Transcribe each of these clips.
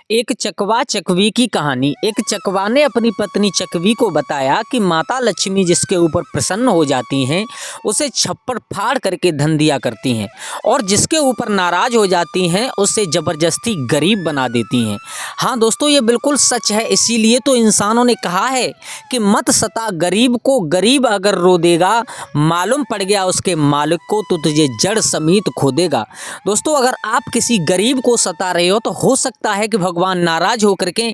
एक चकवा चकवी की कहानी। एक चकवा ने अपनी पत्नी चकवी को बताया कि माता लक्ष्मी जिसके ऊपर प्रसन्न हो जाती हैं उसे छप्पर फाड़ करके धन दिया करती हैं और जिसके ऊपर नाराज हो जाती हैं उसे ज़बरदस्ती गरीब बना देती हैं। हाँ दोस्तों, ये बिल्कुल सच है। इसीलिए तो इंसानों ने कहा है कि मत सता गरीब को, गरीब अगर रो देगा मालूम पड़ गया उसके मालिक को तो तुझे जड़ समेत खो देगा। दोस्तों, अगर आप किसी गरीब को सता रहे हो तो हो सकता है कि भगवान नाराज होकर के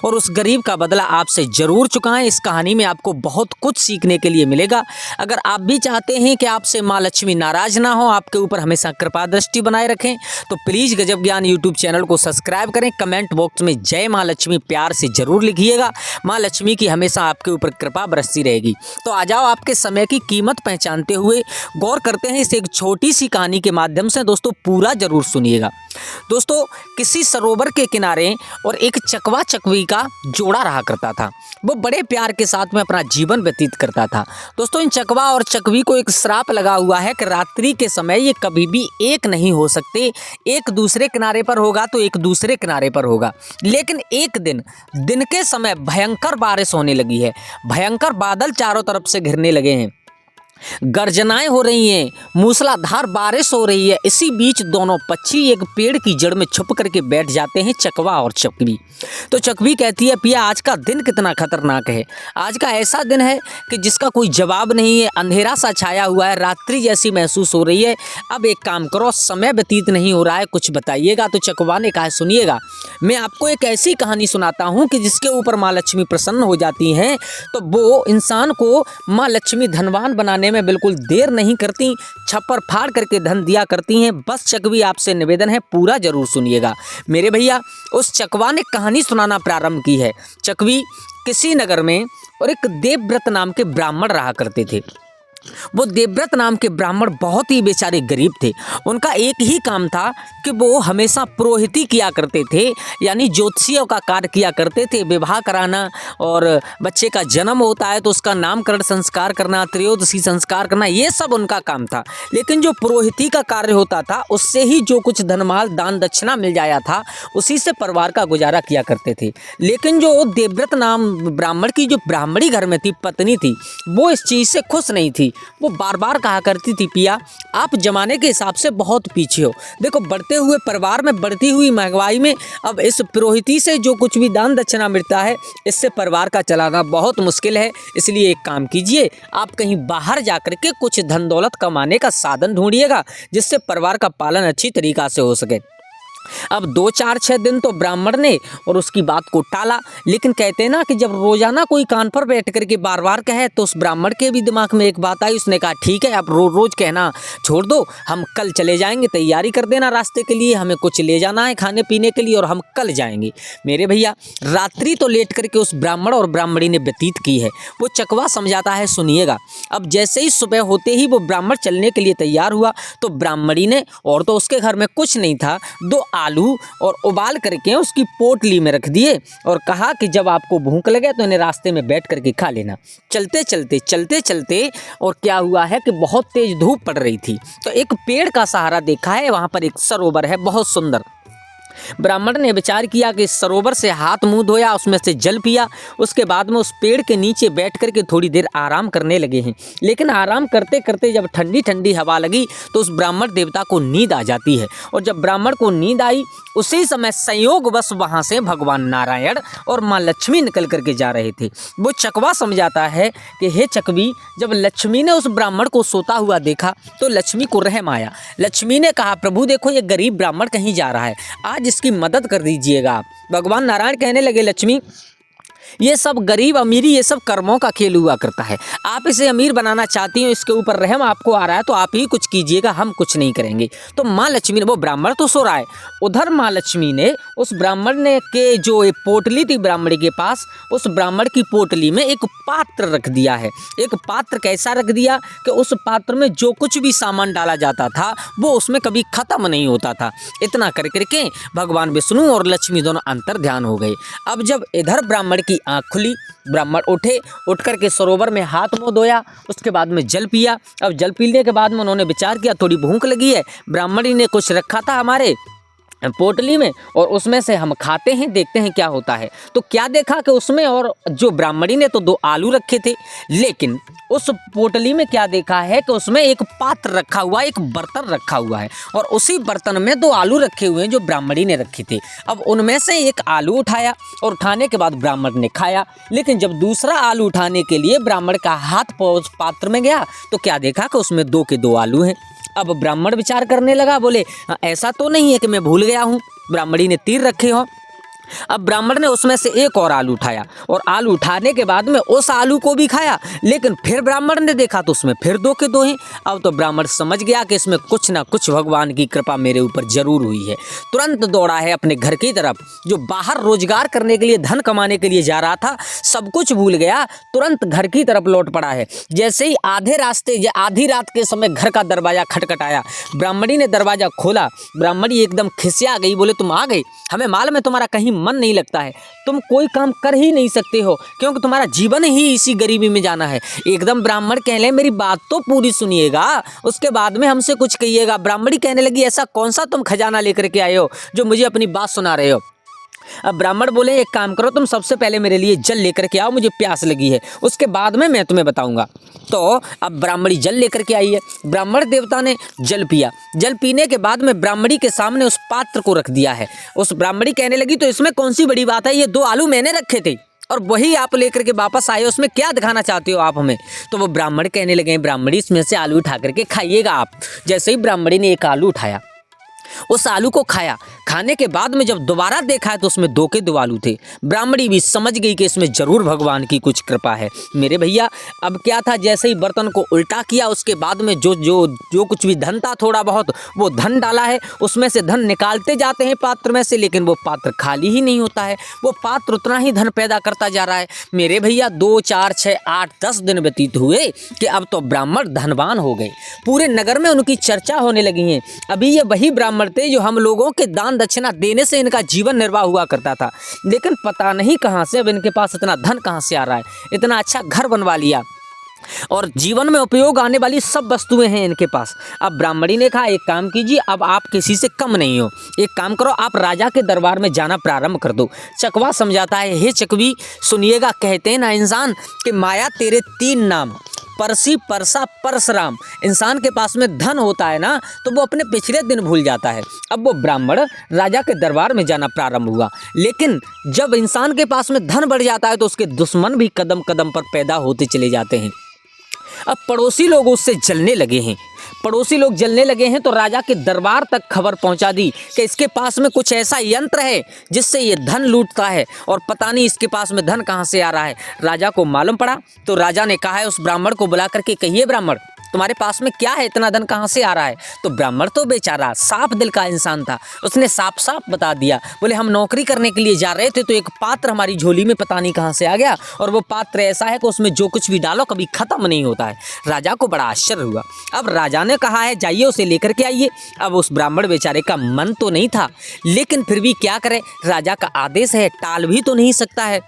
और उस गरीब का बदला आपसे जरूर चुकाएं। इस कहानी में आपको बहुत कुछ सीखने के लिए मिलेगा। अगर आप भी चाहते हैं कि आपसे माँ लक्ष्मी नाराज ना हो, आपके ऊपर हमेशा कृपा दृष्टि बनाए रखें, तो प्लीज़ गजब ज्ञान यूट्यूब चैनल को सब्सक्राइब करें। कमेंट बॉक्स में जय माँ लक्ष्मी प्यार से जरूर लिखिएगा। माँ लक्ष्मी की हमेशा आपके ऊपर कृपा बरसती रहेगी। तो आ जाओ, आपके समय की कीमत पहचानते हुए गौर करते हैं इस एक छोटी सी कहानी के माध्यम से। दोस्तों पूरा जरूर सुनिएगा। दोस्तों, किसी सरोवर के किनारे और एक चकवा चकवी का जोड़ा रहा करता था। वो बड़े प्यार के साथ में अपना जीवन व्यतीत करता था। दोस्तों, इन चकवा और चकवी को एक श्राप लगा हुआ है कि रात्रि के समय ये कभी भी एक नहीं हो सकते। एक दूसरे किनारे पर होगा तो एक दूसरे किनारे पर होगा। लेकिन एक दिन के समय भयंकर बारिश होने लगी है। भयंकर बादल चारों तरफ से घिरने लगे हैं, गर्जनाएं हो रही हैं, मूसलाधार बारिश हो रही है। इसी बीच दोनों पक्षी एक पेड़ की जड़ में छुप करके बैठ जाते हैं, चकवा और चकवी। तो चकवी कहती है, पिया आज का दिन कितना खतरनाक है। आज का ऐसा दिन है कि जिसका कोई जवाब नहीं है। अंधेरा सा छाया हुआ है, रात्रि जैसी महसूस हो रही है। अब एक काम करो, समय व्यतीत नहीं हो रहा है, कुछ बताइएगा। तो चकवा ने कहा, सुनिएगा, मैं आपको एक ऐसी कहानी सुनाता हूँ कि जिसके ऊपर माँ लक्ष्मी प्रसन्न हो जाती हैं तो वो इंसान को माँ लक्ष्मी धनवान बनाने में बिल्कुल देर नहीं करती, छप्पर फाड़ करके धन दिया करती हैं। बस चकवी आपसे निवेदन है, पूरा जरूर सुनिएगा। मेरे भैया, उस चकवा ने कहानी सुनाना प्रारंभ की है। चकवी किसी नगर में और एक देवव्रत नाम के ब्राह्मण रहा करते थे। वो देवव्रत नाम के ब्राह्मण बहुत ही बेचारे गरीब थे। उनका एक ही काम था कि वो हमेशा पुरोहिती किया करते थे, यानी ज्योतिषियों का कार्य किया करते थे। विवाह कराना और बच्चे का जन्म होता है तो उसका नामकरण संस्कार करना, त्रयोदशी संस्कार करना, ये सब उनका काम था। लेकिन जो पुरोहिती का कार्य होता था उससे ही जो कुछ धनमाल दान दक्षिणा मिल जाया था उसी से परिवार का गुजारा किया करते थे। लेकिन जो देवव्रत नाम ब्राह्मण की जो ब्राह्मणी घर में थी, पत्नी थी, वो इस चीज़ से खुश नहीं थी। वो बार बार कहा करती थी, पिया आप जमाने के हिसाब से बहुत पीछे हो। देखो, बढ़ते हुए परिवार में, बढ़ती हुई महंगाई में अब इस पुरोहिती से जो कुछ भी दान दक्षिणा मिलता है इससे परिवार का चलाना बहुत मुश्किल है। इसलिए एक काम कीजिए, आप कहीं बाहर जाकर के कुछ धन दौलत कमाने का साधन ढूंढिएगा जिससे परिवार का पालन अच्छी तरीक़ा से हो सके। अब 2 4 6 दिन तो ब्राह्मण ने और उसकी बात को टाला। लेकिन कहते हैं ना कि जब रोजाना कोई कान पर बैठ करके बार बार कहे तो उस ब्राह्मण के भी दिमाग में एक बात आई। उसने कहा, ठीक है, आप रोज रोज कहना छोड़ दो, हम कल चले जाएंगे, तैयारी कर देना रास्ते के लिए, हमें कुछ ले जाना है खाने पीने के लिए और हम कल जाएंगे। मेरे भैया, रात्रि तो लेट करके उस ब्राह्मण और ब्राह्मणी ने व्यतीत की है। वो चकवा समझाता है, सुनिएगा। अब जैसे ही सुबह होते ही वो ब्राह्मण चलने के लिए तैयार हुआ तो ब्राह्मणी ने, और तो उसके घर में कुछ नहीं था, 2 आलू और उबाल करके उसकी पोटली में रख दिए और कहा कि जब आपको भूख लगे तो इन्हें रास्ते में बैठ करके खा लेना। चलते चलते और क्या हुआ है कि बहुत तेज धूप पड़ रही थी तो एक पेड़ का सहारा देखा है। वहां पर एक सरोवर है, बहुत सुंदर। ब्राह्मण ने विचार किया कि सरोवर से हाथ मुंह धोया, उसमें से जल पिया, उसके बाद में उस पेड़ के नीचे बैठ करके थोड़ी देर आराम करने लगे हैं। लेकिन आराम करते करते जब ठंडी ठंडी हवा लगी तो उस ब्राह्मण देवता को नींद आ जाती है। और जब ब्राह्मण को नींद आई उसी समय संयोगवश वहां से भगवान नारायण और माँ लक्ष्मी निकल करके जा रहे थे। वो चकवा समझाता है कि हे चकवी, जब लक्ष्मी ने उस ब्राह्मण को सोता हुआ देखा तो लक्ष्मी को रहम आया। लक्ष्मी ने कहा, प्रभु देखो, ये गरीब ब्राह्मण कहीं जा रहा है, आज इसकी मदद कर दीजिएगा आप। भगवान नारायण कहने लगे, लक्ष्मी, ये सब गरीब अमीरी ये सब कर्मों का खेल हुआ करता है। आप इसे अमीर बनाना चाहती हो, इसके ऊपर रहम आपको आ रहा है तो आप ही कुछ कीजिएगा, हम कुछ नहीं करेंगे। तो माँ लक्ष्मी ने, वो ब्राह्मण तो सो रहा है, उधर माँ लक्ष्मी ने उस ब्राह्मण ने के जो एक पोटली थी ब्राह्मणी के पास, उस ब्राह्मण की पोटली में एक पात्र रख दिया है। एक पात्र कैसा रख दिया कि उस पात्र में जो कुछ भी सामान डाला जाता था वो उसमें कभी खत्म नहीं होता था। इतना कर करके भगवान विष्णु और लक्ष्मी दोनों अंतर ध्यान हो गए। अब जब इधर ब्राह्मण की आँख खुली, ब्राह्मण उठे, उठ करके सरोवर में हाथ मुंह धोया, उसके बाद में जल पिया। अब जल पीने के बाद में उन्होंने विचार किया, थोड़ी भूख लगी है, ब्राह्मणी ने कुछ रखा था हमारे पोटली में और उसमें से हम खाते हैं, देखते हैं क्या होता है। तो क्या देखा कि उसमें और जो ब्राह्मणी ने तो 2 आलू रखे थे, लेकिन उस पोटली में क्या देखा है कि उसमें एक पात्र रखा हुआ है, एक बर्तन रखा हुआ है और उसी बर्तन में 2 आलू रखे हुए हैं जो ब्राह्मणी ने रखे थे। अब उनमें से एक आलू उठाया और उठाने के बाद ब्राह्मण ने खाया, लेकिन जब दूसरा आलू उठाने के लिए ब्राह्मण का हाथ उस पात्र में गया तो क्या देखा कि उसमें 2 के 2 आलू हैं। अब ब्राह्मण विचार करने लगा, बोले ऐसा तो नहीं है कि मैं भूल गया हूँ, ब्राह्मणी ने तीर रखे हो। अब ब्राह्मण ने उसमें से एक और आलू उठाया और आलू उठाने के बाद में उस आलू को भी खाया, लेकिन फिर ब्राह्मण ने देखा तो उसमें फिर 2 के 2 हैं। अब तो ब्राह्मण समझ गया कि इसमें कुछ ना कुछ भगवान की कृपा मेरे ऊपर जरूर हुई है। तुरंत दौड़ा है अपने घर की तरफ, जो बाहर रोजगार करने के लिए, धन कमाने के लिए जा रहा था, सब कुछ भूल गया, तुरंत घर की तरफ लौट पड़ा है। जैसे ही आधे रास्ते या आधी रात के समय घर का दरवाजा खटखटाया, ब्राह्मणी ने दरवाजा खोला। ब्राह्मणी एकदम खिसिया गई, बोले तुम आ गए, हमें मालूम है तुम्हारा कहीं मन नहीं लगता है, तुम कोई काम कर ही नहीं सकते हो क्योंकि तुम्हारा जीवन ही इसी गरीबी में जाना है। एकदम ब्राह्मण कहने, मेरी बात तो पूरी सुनिएगा, उसके बाद में हमसे कुछ कहिएगा। ब्राह्मणी कहने लगी, ऐसा कौन सा तुम खजाना लेकर के आए हो जो मुझे अपनी बात सुना रहे हो। अब ब्राह्मण बोले, एक काम करो, तुम सबसे पहले मेरे लिए जल लेकर के आओ, मुझे प्यास लगी है, उसके बाद में मैं तुम्हें बताऊंगा। तो अब ब्राह्मणी जल लेकर के आई है। ब्राह्मण देवता ने जल पिया। जल पीने के बाद में ब्राह्मणी के सामने उस पात्र को रख दिया है। उस ब्राह्मणी कहने लगी, तो इसमें कौन सी बड़ी बात है, ये 2 आलू मैंने रखे थे और वही आप लेकर के वापस आए, उसमें क्या दिखाना चाहते हो आप हमें। तो वो ब्राह्मण कहने लगे, ब्राह्मणी इसमें से आलू उठा करके खाइएगा आप। जैसे ही ब्राह्मणी ने एक आलू उठाया, उस आलू को खाया। खाने के बाद में जब दोबारा देखा है तो उसमें 2 के 2 आलू थे। ब्राह्मणी भी समझ गई कि इसमें जरूर भगवान की कुछ कृपा है। मेरे भैया, अब क्या था, जैसे ही बर्तन को उल्टा किया, उसके बाद में जो कुछ भी धन था, थोड़ा बहुत वो धन डाला है, उसमें से धन निकालते जाते हैं पात्र में से, लेकिन वो पात्र खाली ही नहीं होता है, वो पात्र उतना ही धन पैदा करता जा रहा है। मेरे भैया 2, 4, 6, 8, 10 दिन व्यतीत हुए कि अब तो ब्राह्मण धनवान हो गए। पूरे नगर में उनकी चर्चा होने लगी है। अभी ये वही ब्राह्मण थे जो हम लोगों के दान दक्षिणा देने से इनका जीवन निर्वाह हुआ करता था, लेकिन पता नहीं कहां से अब इनके पास इतना धन कहां से आ रहा है। इतना अच्छा घर बनवा लिया और जीवन में उपयोग आने वाली सब वस्तुएं हैं इनके पास। अब ब्राह्मणी ने कहा, एक काम कीजिए, अब आप किसी से कम नहीं हो, एक काम करो, आप राजा के दरबार में जाना प्रारंभ कर दो। चकवा समझाता है, हे चकवी सुनिएगा, कहते हैं ना इंसान कि माया तेरे 3 नाम, परसी, परसा, परशुराम। इंसान के पास में धन होता है ना तो वो अपने पिछले दिन भूल जाता है। अब वो ब्राह्मण राजा के दरबार में जाना प्रारंभ हुआ, लेकिन जब इंसान के पास में धन बढ़ जाता है तो उसके दुश्मन भी कदम कदम पर पैदा होते चले जाते हैं। अब पड़ोसी लोग उससे जलने लगे हैं। पड़ोसी लोग जलने लगे हैं तो राजा के दरबार तक खबर पहुंचा दी कि इसके पास में कुछ ऐसा यंत्र है जिससे ये धन लूटता है और पता नहीं इसके पास में धन कहां से आ रहा है। राजा को मालूम पड़ा तो राजा ने कहा है उस ब्राह्मण को बुला करके, कहिए ब्राह्मण, तुम्हारे पास में क्या है, इतना धन कहाँ से आ रहा है। तो ब्राह्मण तो बेचारा साफ दिल का इंसान था, उसने साफ साफ बता दिया। बोले, हम नौकरी करने के लिए जा रहे थे तो एक पात्र हमारी झोली में पता नहीं कहाँ से आ गया और वो पात्र ऐसा है कि उसमें जो कुछ भी डालो कभी खत्म नहीं होता है। राजा को बड़ा आश्चर्य हुआ। अब राजा ने कहा है, जाइए उसे लेकर के आइए। अब उस ब्राह्मण बेचारे का मन तो नहीं था, लेकिन फिर भी क्या करे, राजा का आदेश है, टाल भी तो नहीं सकता है।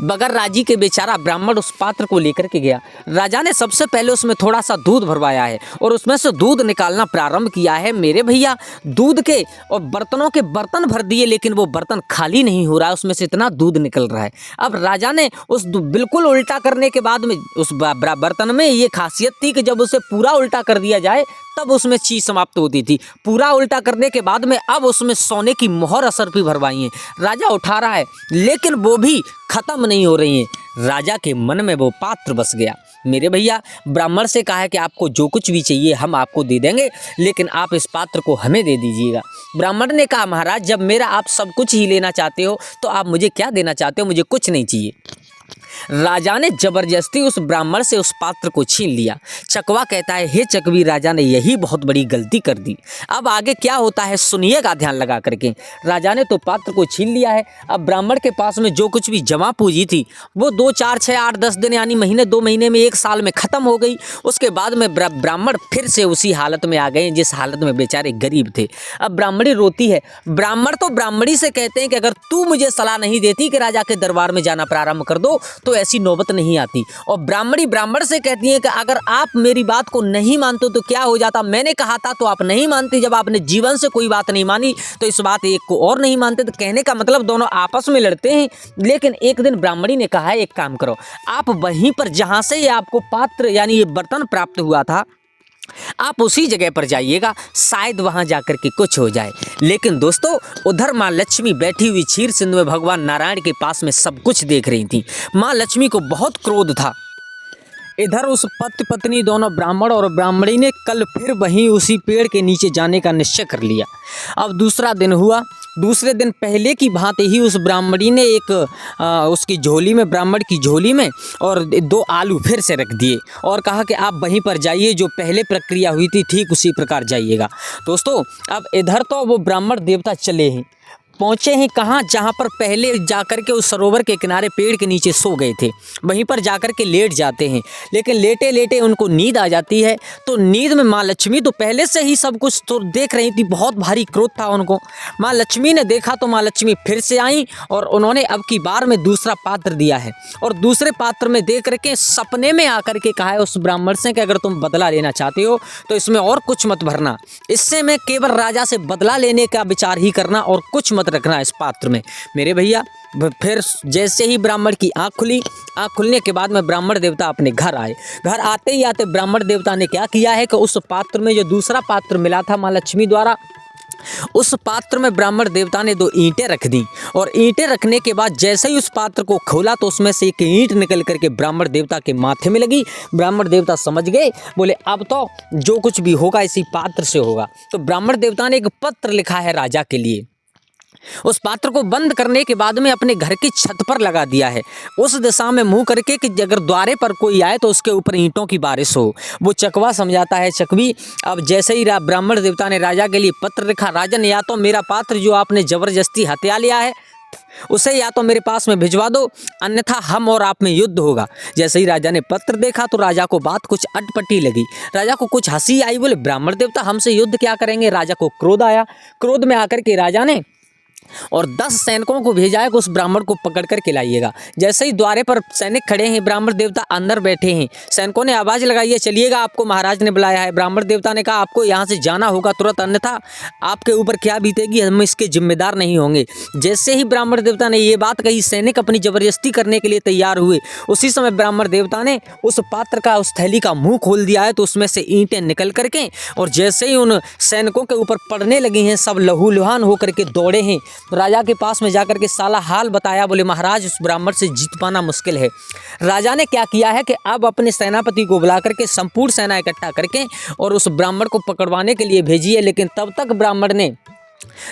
बगैर राजी के बेचारा ब्राह्मण उस पात्र को लेकर के गया। राजा ने सबसे पहले उसमें थोड़ा सा दूध भरवाया है और उसमें से दूध निकालना प्रारंभ किया है। मेरे भैया, दूध के और बर्तनों के बर्तन भर दिए, लेकिन वो बर्तन खाली नहीं हो रहा है, उसमें से इतना दूध निकल रहा है। अब राजा ने उस बिल्कुल उल्टा करने के बाद में उस बर्तन में ये खासियत थी कि जब उसे पूरा उल्टा कर दिया जाए तब उसमें चीज समाप्त होती थी। पूरा उल्टा करने के बाद में अब उसमें सोने की मोहर असर भी भरवाई है। राजा उठा रहा है लेकिन वो भी खत्म नहीं हो रही है। राजा के मन में वो पात्र बस गया। मेरे भैया, ब्राह्मण से कहा है कि आपको जो कुछ भी चाहिए हम आपको दे देंगे, लेकिन आप इस पात्र को हमें दे दीजिएगा। ब्राह्मण ने कहा, महाराज, जब मेरा आप सब कुछ ही लेना चाहते हो तो आप मुझे क्या देना चाहते हो, मुझे कुछ नहीं चाहिए। राजा ने जबरदस्ती उस ब्राह्मण से उस पात्र को छीन लिया। चकवा कहता है, हे चकवी, राजा ने यही बहुत बड़ी गलती कर दी। अब आगे क्या होता है सुनिएगा ध्यान लगा करके। राजा ने तो पात्र को छीन लिया है। अब ब्राह्मण के पास में जो कुछ भी जमा पूंजी थी वो 2, 4, 6, 8, 10 दिन यानी महीने, 2 महीने में, 1 साल में खत्म हो गई। उसके बाद में ब्राह्मण फिर से उसी हालत में आ गए जिस हालत में बेचारे गरीब थे। अब ब्राह्मणी रोती है। ब्राह्मण तो ब्राह्मणी से कहते हैं कि अगर तू मुझे सलाह नहीं देती कि राजा के दरबार में जाना प्रारंभ कर दो हो तो ऐसी नौबत नहीं आती। और ब्राह्मणी ब्राह्मण से कहती है कि अगर आप मेरी बात को नहीं मानते तो क्या हो जाता, मैंने कहा था तो आप नहीं मानते, जब आपने जीवन से कोई बात नहीं मानी तो इस बात एक को और नहीं मानते। तो कहने का मतलब दोनों आपस में लड़ते हैं। लेकिन एक दिन ब्राह्मणी ने कहा है एक काम करो, आप वहीं पर जहाँ से ये आपको पात्र यानी ये बर्तन प्राप्त हुआ था आप उसी जगह पर जाइएगा, शायद वहां जाकर के कुछ हो जाए। लेकिन दोस्तों उधर माँ लक्ष्मी बैठी हुई क्षीर सिंधु में भगवान नारायण के पास में सब कुछ देख रही थी। माँ लक्ष्मी को बहुत क्रोध था। इधर उस पति पत्नी दोनों ब्राह्मण और ब्राह्मणी ने कल फिर वहीं उसी पेड़ के नीचे जाने का निश्चय कर लिया। अब दूसरा दिन हुआ। दूसरे दिन पहले की भांति ही उस ब्राह्मणी ने एक उसकी झोली में, ब्राह्मण की झोली में और 2 आलू फिर से रख दिए और कहा कि आप वहीं पर जाइए, जो पहले प्रक्रिया हुई थी ठीक उसी प्रकार जाइएगा। दोस्तों अब इधर तो वो ब्राह्मण देवता चले हैं, पहुँचे हैं कहाँ, जहाँ पर पहले जाकर के उस सरोवर के किनारे पेड़ के नीचे सो गए थे, वहीं पर जाकर के लेट जाते हैं। लेकिन लेटे लेटे उनको नींद आ जाती है। तो नींद में माँ लक्ष्मी तो पहले से ही सब कुछ तो देख रही थी, बहुत भारी क्रोध था उनको। माँ लक्ष्मी ने देखा तो माँ लक्ष्मी फिर से आई और उन्होंने अब की बार में दूसरा पात्र दिया है और दूसरे पात्र में दे करके सपने में आकर के कहा है उस ब्राह्मण से कि अगर तुम बदला लेना चाहते हो तो इसमें और कुछ मत भरना, इससे मैं केवल राजा से बदला लेने का विचार ही करना और कुछ मत रखना इस पात्र में। मेरे भैया फिर जैसे ही ब्राह्मण की आंख खुली, आंख खुलने के बाद में ब्राह्मण देवता अपने घर आए। घर आते ही आते ब्राह्मण देवता ने क्या किया है कि उस पात्र में जो दूसरा पात्र मिला था माँ लक्ष्मी द्वारा, उस पात्र में ब्राह्मण देवता ने 2 ईंटें रख दी और ईंटें रखने के बाद जैसे ही उस पात्र को खोला तो उसमें से एक ईंट निकल करके ब्राह्मण देवता के माथे में लगी। ब्राह्मण देवता समझ गए, बोले अब तो जो कुछ भी होगा इसी पात्र से होगा। तो ब्राह्मण देवता ने एक पत्र लिखा है राजा के लिए। उस पात्र को बंद करने के बाद में अपने घर की छत पर लगा दिया है, उस दिशा में मुंह करके कि अगर द्वारे पर कोई आए तो उसके ऊपर ईंटों की बारिश हो। वो चकवा समझाता है चकवी। अब जैसे ही ब्राह्मण देवता ने राजा के लिए पत्र लिखा, राजन या तो मेरा पात्र जो आपने जबरदस्ती हत्या लिया है उसे या तो मेरे पास में भिजवा दो, अन्यथा हम और आप में युद्ध होगा। जैसे ही राजा ने पत्र देखा तो राजा को बात कुछ अटपटी लगी। राजा को कुछ हंसी आई, बोले ब्राह्मण देवता हमसे युद्ध क्या करेंगे। राजा को क्रोध आया। क्रोध में आकर के राजा ने और 10 सैनिकों को भेजा है कि उस ब्राह्मण को पकड़ कर के लाइएगा। जैसे ही द्वारे पर सैनिक खड़े हैं, ब्राह्मण देवता अंदर बैठे हैं, सैनिकों ने आवाज़ लगाई है चलिएगा, आपको महाराज ने बुलाया है। ब्राह्मण देवता ने कहा आपको यहाँ से जाना होगा तुरंत, अन्यथा आपके ऊपर क्या बीतेगी हम इसके जिम्मेदार नहीं होंगे। जैसे ही ब्राह्मण देवता ने ये बात कही, सैनिक अपनी जबरदस्ती करने के लिए तैयार हुए। उसी समय ब्राह्मण देवता ने उस पात्र का, उस थैली का मुँह खोल दिया है तो उसमें से ईंटें निकल करके और जैसे ही उन सैनिकों के ऊपर पड़ने लगी हैं, सब लहूलुहान होकर के दौड़े हैं। राजा के पास में जाकर के साला हाल बताया, बोले महाराज उस ब्राह्मण से जीत पाना मुश्किल है। राजा ने क्या किया है कि अब अपने सेनापति को बुला करके संपूर्ण सेना इकट्ठा करके और उस ब्राह्मण को पकड़वाने के लिए भेजी है। लेकिन तब तक ब्राह्मण ने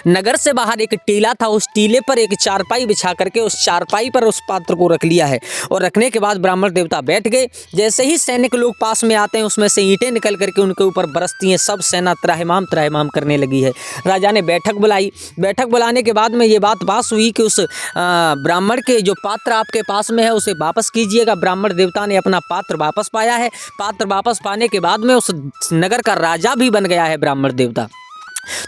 नगर से बाहर एक टीला था, उस टीले पर एक चारपाई बिछा करके उस चारपाई पर उस पात्र को रख लिया है और रखने के बाद ब्राह्मण देवता बैठ गए। जैसे ही सैनिक लोग पास में आते हैं उसमें से ईंटें निकल करके उनके ऊपर बरसती हैं। सब सेना त्राहिमाम त्राहिमाम करने लगी है। राजा ने बैठक बुलाई। बैठक बुलाने के बाद में ये बात पास हुई कि उस ब्राह्मण के जो पात्र आपके पास में है उसे वापस कीजिएगा। ब्राह्मण देवता ने अपना पात्र वापस पाया है। पात्र वापस पाने के बाद में उस नगर का राजा भी बन गया है ब्राह्मण देवता।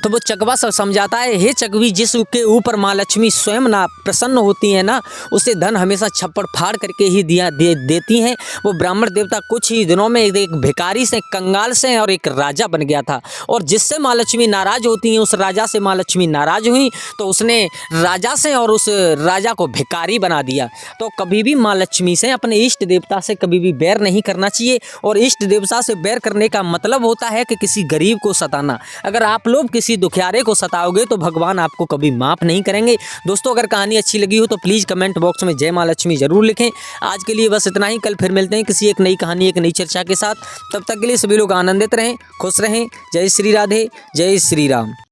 तो वो चकवा सब समझाता है, हे चकवी, जिसके ऊपर माँ लक्ष्मी स्वयं ना प्रसन्न होती है ना, उसे धन हमेशा छप्पड़ फाड़ करके ही देती हैं। वो ब्राह्मण देवता कुछ ही दिनों में एक भिखारी से, कंगाल से और एक राजा बन गया था। और जिससे माँ लक्ष्मी नाराज होती हैं, उस राजा से माँ लक्ष्मी नाराज हुई तो उसने राजा से और उस राजा को भिखारी बना दिया। तो कभी भी माँ लक्ष्मी से, अपने इष्ट देवता से कभी भी बैर नहीं करना चाहिए। और इष्ट देवता से बैर करने का मतलब होता है कि किसी गरीब को सताना। अगर आप लोग किसी दुखियारे को सताओगे तो भगवान आपको कभी माफ़ नहीं करेंगे। दोस्तों अगर कहानी अच्छी लगी हो तो प्लीज़ कमेंट बॉक्स में जय माँ लक्ष्मी ज़रूर लिखें। आज के लिए बस इतना ही। कल फिर मिलते हैं किसी एक नई कहानी, एक नई चर्चा के साथ। तब तक के लिए सभी लोग आनंदित रहें, खुश रहें। जय श्री राधे, जय श्री राम।